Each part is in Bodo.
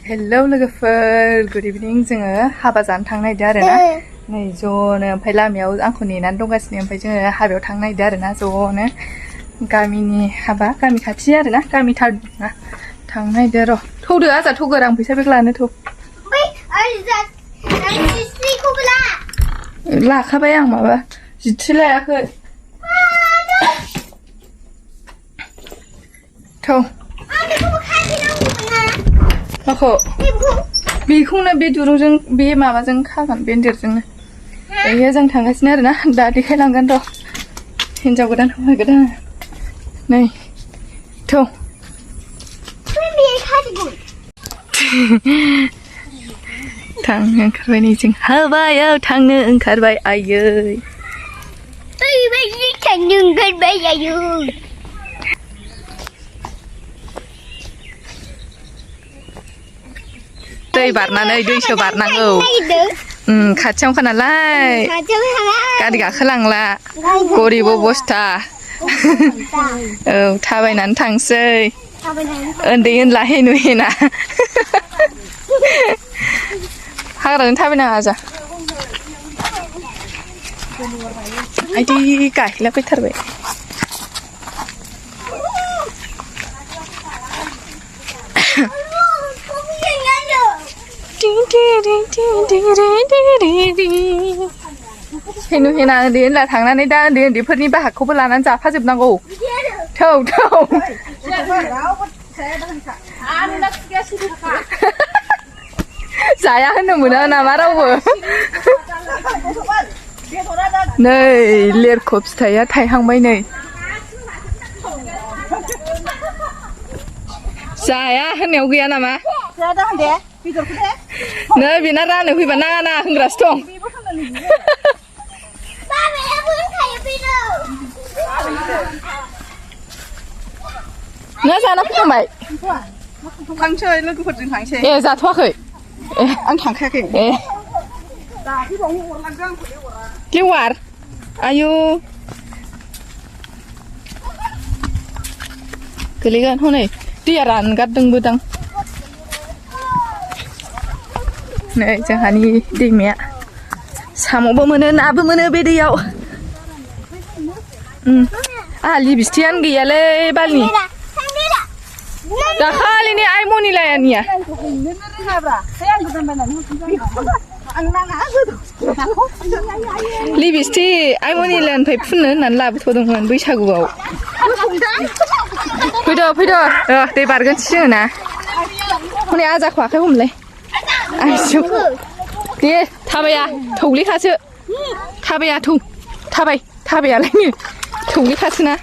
हेलौ लोगोफोर गुड इभिनिं जोङो हाबा जानो थांनो नागिरदों आरो ना नै ज'नो ओमफ्राय लामायाव आंखौ नेनानै दंगासिनो ओमफ्राय जोङो हाबायाव थांनो नागिरदों आरो ना ज'नो गामिनि हाबा गामि खाथि आरो ना गामिथार ना थांनो नागिरदों र' थौदो आजा थौगोर आं फैसा बेग लानो थौ लाखाबाय आं माबा जिथ्रि लायाखै थौ माखौ बेखौनो बे दुरुंजों बे माबाजों खागोन बेन्देरजोंनो दायो जों थांगासिनो आरो ना दा देखायलांगोन र' हिन्जाव गोदान हौवा गोदान नै थौ थांनो ओंखारबाय नै जों हाबायाव थांनो ओंखारबाय आयै थांनो ओंखारबाय आयै दै बारनानै दैसो बारनांगौ खाथियावनोखा नालाय गारि गाखोलांला गरिब अबस्था औ थाबायनानै थांसै उन्दै उनला हेनु हेना हाग्राजों थाबायनाङा जा आइदि गाहैला फैथारबाय हेनु हेना उन्दै उनला थांनानै दा उन्दै उन्दैफोरनि बाहागखौबो लानानै जाफाजोबनांगौ थौ थौ जाया होननो मोना नामा रावबो नै लेरख' फिथाइया थाइहांबाय नै जाया होननायाव गैया नामा नै बेना रानो फैबा नाङा नाङा होनग्रासो दं नों जाना फैखांबाय थांसै लोगोफोरजों थांसै ए जाथ'वाखै ए आं थांखायाखै ए लेवार आयु गोलैगोन हनै दैया रानगारदोंबोदां नै जोंहानि दैमाया साम'बो मोनो नाबो मोनो बे दैयाव आंहा लिपस्टिकआनो गैयालै बालनि दाखालिनि आइ मनिलायानिया लिपस्टिक आइ मनिलानिफ्राय फुननो होननानै लाबोथ'दोंमोन बैसागुआव फैद' फैद' दै बारगोनसो जोङो ना हनै आजाखौ आखाइ हमलाय आइजौ दे थाबाया थौलेखासो थाबाया थाबायालायनो थौलेखासो ना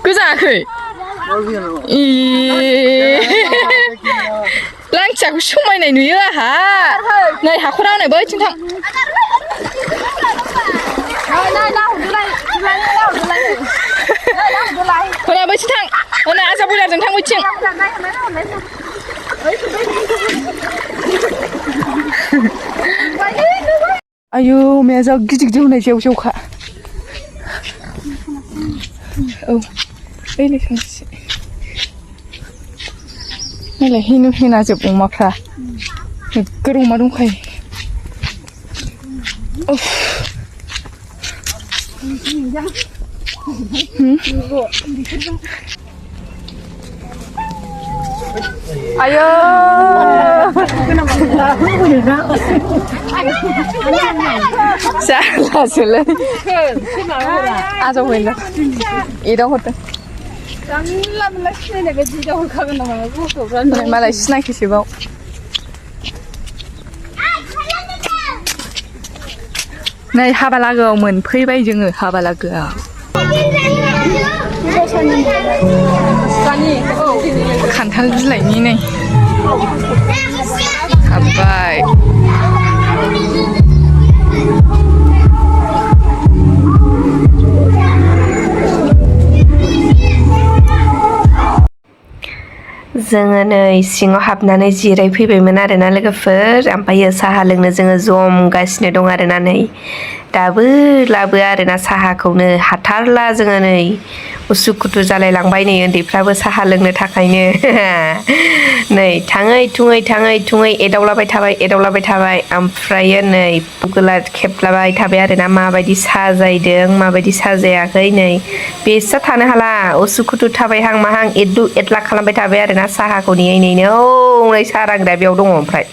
गोजाङाखै लांथियाखौ समायनाय नुयो आहा नै हाखरा हनै बैथिं थां हनै बैथिं थां हनै आजा बयलारजों थां बैथिं आयु माया जा गिदिर गिदिर हनै जेव जेवखा औ ओइलाय थांसै नायलाय हेनु हेना जोब अमाफ्रा नोगोर अमा दंखायो आयो जालासोलै आजाव हैला एदाव हरदों मालाय सिनायखोसोबाव नै हाबा लागोआव मोनफैबाय जोङो हाबा लागोआव खान्थाल बिलाइनि नै हाबबाय जोङो नै सिङाव हाबनानै जिरायफैबायमोन आरोना लोगोफोर ओमफ्रायो साहा लोंनो जोङो जमगासिनो दं आरोना नै दाबो लाबो आरोना साहाखौनो हाथारला जोङो नै उसुखुथु जालायलांबाय नै उन्दैफ्राबो साहा लोंनो थाखायनो नै थाङै थुङै एदावलाबाय थाबाय ओमफ्रायो नै गुगोला खेबलाबाय थाबाय आरोना माबायदि साजायदों माबायदि साजायाखै नै बेसा थानो हाला उसुखुथु थाबायहां माहां एदलु एदला खालामबाय थाबाय आरोना साहाखौ नेयै नेयैनो नै साहा रानग्राया बेयाव दङ ओमफ्राय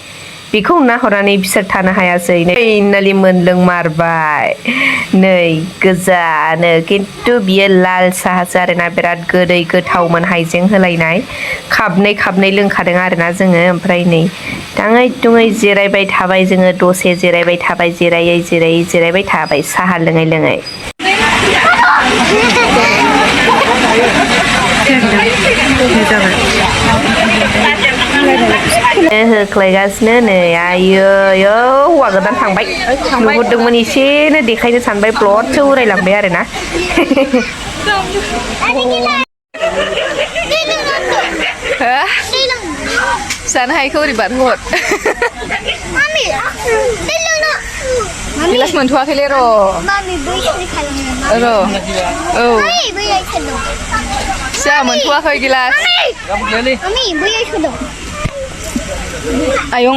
बेखौ नाहरनानै बिसोर थानो हायासै नै फाइनालि मोनलोंमारबाय नै गोजानो खिन्थु बियो लाल साहासो आरोना बिराद गोदै गोथावमोन हाइजें होलायनाय खाबनै लोंखादों आरोना जोङो ओमफ्राय नै थाङै थुङै जिरायबाय थाबाय जोङो दसे जिरायबाय थाबाय जिरायबाय थाबाय साहा लोङै होख्लायगासिनो नै आयै हौवा गोदान थांबाय नुहुरदोंमोन एसेनो देखायनो सानबाय ब्लदसो उरायलांबाय आरोना जानो हायैखौ ओरै बारहर गिलास मोनथ'वाखैलै र' औ जा मोनथ'वाखै गिलास आयं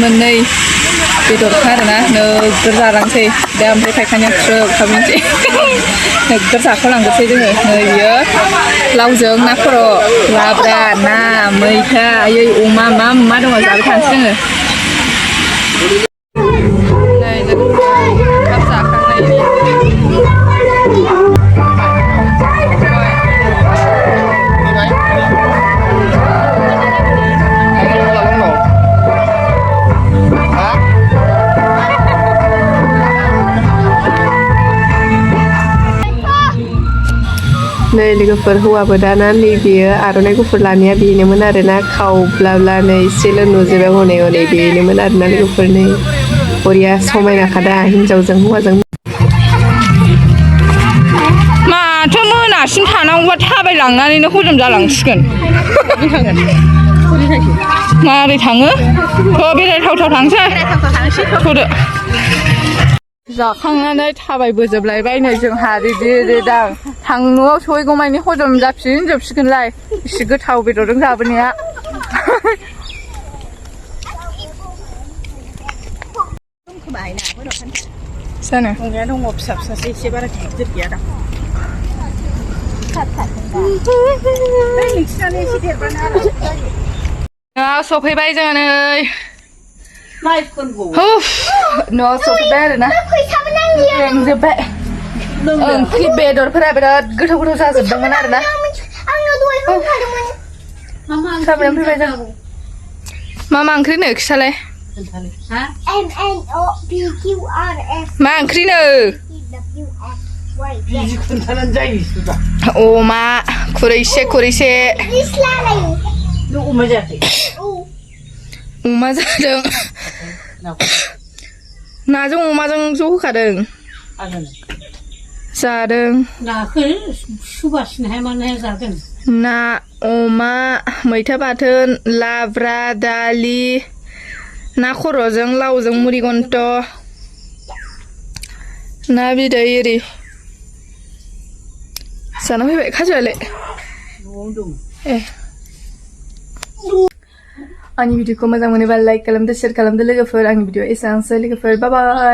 मोननै बेदरखा आरोना नोगोर जालांसै दा ओमफ्राय फायखानाया थ्रोब थाबैनोसै नोगोर जाख'लांगोनसै जोङो नै बियो लावजों ना खर' लाब्रा ना मैथा आयै अमा मा दङ जाबाय थानोसै जोङो नै ओंखाम जाखांनायनि नै लोगोफोर हौवाबो दाना नै बेयो आर'नाइ गुफुर लानाया बेनोमोन आरोना खावब्लाब्ला नै एसेल' नुजोबा हनै बेनोमोन आरोना लोगोफोर नै बरिया समायनाखादा हिनजावजों हौवाजों माथो मोनासिम थानांगौबा थाबायलांनानैनो हजम जालांसिगोन मारै थाङो बेरायथावथाव थांसै थ'दो जाखांनानै थाबायबोजोबलायबाय नै जोंहा रेदां न'आव सहैगौमानि हजम जाफिनजोबसिगोनलाय इसे गोथाव बेदरजों जाबोनाया जानो दङ फिसा फिसासो एसे बारा गिदिर गैया दा नोंसिनानो एसे देरबानो न'आव सफैबाय जोङो नै न'आव सफैबाय आरोना मेंजोबबाय ओंख्रि बेदरफोरा बिराद गोथाव जाजोबदोंमोन आरोना साबैनो फैबाय जों मा ओंख्रिनो खिथालाय मा ओंख्रिनो अमा खुरैसे अमा जादों नाजों अमाजों ज' होखादों जादों ना अमा मैथा बाथोन लाब्रा दालि ना खर'जों लावजों मुरिगन्थ ना बिदै एरि जाना फैबाय खाजोआलाय आंनि भिडिअखौ मोजां मोनोबा लाइक खालामदो शेयार खालामदो लोगोफोर आंनि भिडिअ एसेबांसै लोगोफोर बाय बाय